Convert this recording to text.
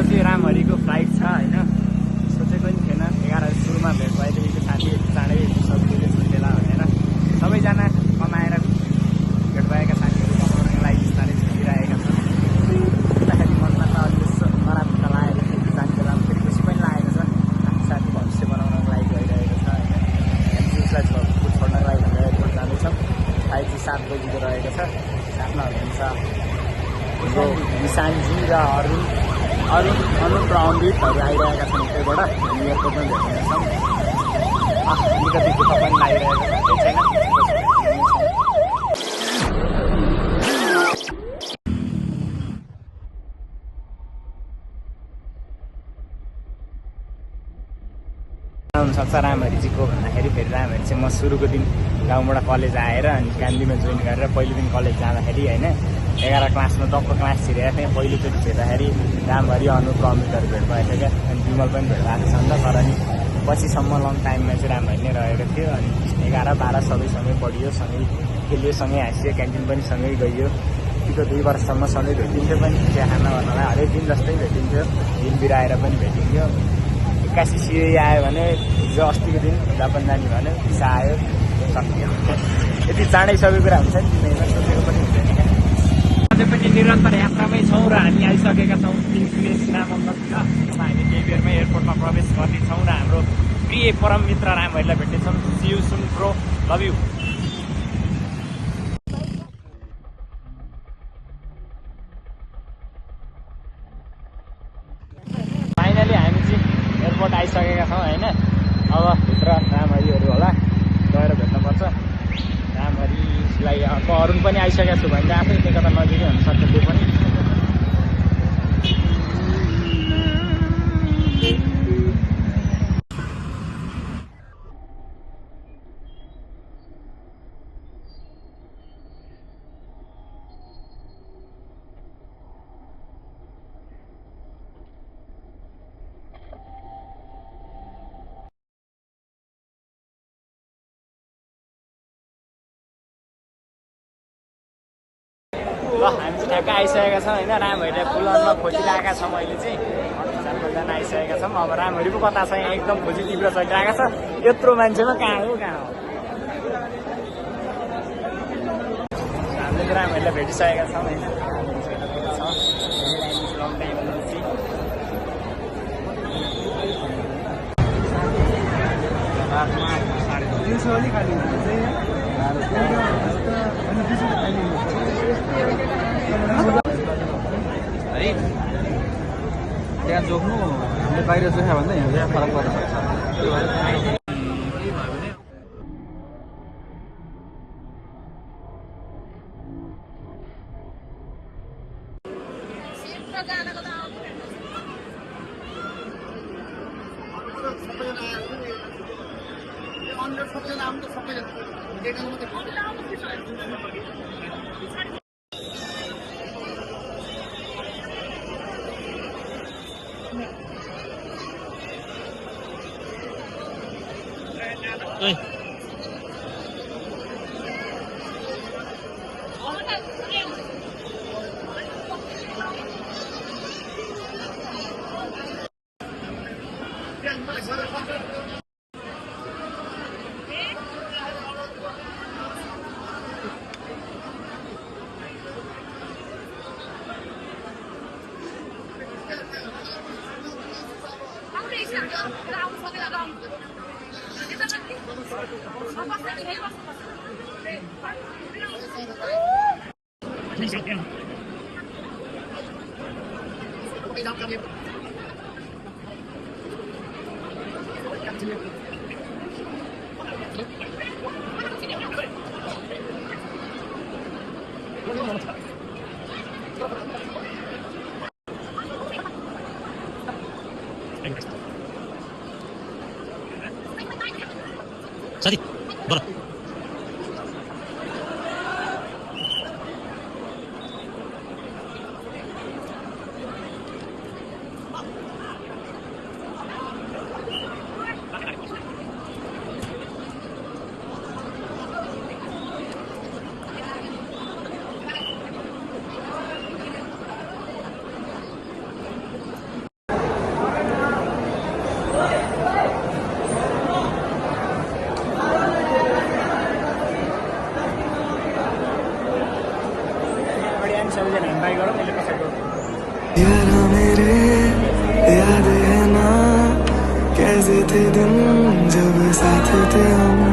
चाहिँ रामहरिको फ्लाइट छ होइन। सोचेको नि थिएन 11 सुरुमा भेट भएदेखिको साथी चाँडै सबैले छुट्टेला भनेर सबैजना कमाएर भेट भएका साथीहरू कमाउनको लागि बिस्तारै छुटिरहेका छन्। सुन्दाखेरि मनमा त अलि नराम्रो त लागेको थियो, जाने बेलामा फेरि खुसी पनि लागेको छ। साथी भविष्य बनाउनको लागि गइरहेको छ होइन। एमसिएसलाई छोड्नको लागि भनेर एयरपोर्ट जाँदैछौँ। फ्लाइट चाहिँ 7 बजीको रहेको छ। साथमा हुनुहुन्छ विशान्जी र अरुण र अमृतहरू आइरहेका छन् त्यहीबाट। हामी एयरपोर्टमा भेट्नेछौँ। अलिकति दुःख पनि लागिरहेको छ, केही छैन। हुनसक्छ रामहरि चाहिँ को भन्दाखेरि फेरि रामहरि चाहिँ म सुरुको दिन गाउँबाट कलेज आएर अनि गान्धीमा जोइन गरेर पहिलो दिन कलेज जाँदाखेरि होइन 11 क्लासमा टक्क क्लास छिरेको थिएँ। पहिलोचोटि छिर्दाखेरि रामहरि अनुप अमृतहरू भेट भएको थियो क्या। अनि विमल पनि भेट भएको छ नि त। तर नि पछिसम्म लङ टाइममा चाहिँ रामहरि नै रहेको थियो। अनि 11, 12 सबै सँगै पढियो, सँगै खेलियो, सँगै हाँसियो, क्यान्टिन पनि सँगै गइयो। त्यो 2 वर्षसम्म सँगै भेटिन्थ्यो पनि, चिया खाना गर्नलाई हरेक दिन जस्तै भेटिन्थ्यो। दिन बिराएर पनि भेटिन्थ्यो। 81 सिए आयो भने हिजो अस्तिको दिन जापान जाने भन्यो, भिसा आयो, सकियो। यति चाँडै सबै कुरा हुन्छ नि, जिन्दगीमा सोचेको पनि हुँदैन क्या। अझै पनि निरन्तर यात्रामै छौँ र हामी आइसकेका छौँ प्रिन्स नामक। हामी केही बेरमा एयरपोर्टमा प्रवेश गर्नेछौँ र हाम्रो प्रिय परम मित्र रामहरिलाई भेट्नेछौँ। See you soon bro, love you. Finally हामी चाहिँ एयरपोर्ट आइसकेका छौँ होइन। अब भित्र रामहरिहरू होला, गएर भेट्नुपर्छ रामहरिलाई। अब अरुण पनि आइसकेको छु भने आफै त्यो कता नजिकै हुनसक्छ त्यो पनि। ल हामी चाहिँ ठ्याक्कै आइसकेका छौँ होइन। रामहरिलाई फुलनमा खोजिरहेका छौँ अहिले चाहिँ। 4-5जना आइसकेका छौँ। अब रामहरि पो कता छ, यहाँ एकदम खोजी तीव्र चलिरहेको छ। यत्रो मान्छेमा कहाँ हो कहाँ हो। हामीले रामहरिलाई भेटिसकेका छौँ होइन। लङ टाइम पछि रातमा 350 अलिक खाली हुन्छ चाहिँ है। त्यहाँ जोख्नु हामीले बाहिर जोख्यो भन्दा यहाँ चाहिँ फरक पर्न सक्छ। त्यो भएर के भयो भने साथी बोला मजे थे दिन जब साथ थे हम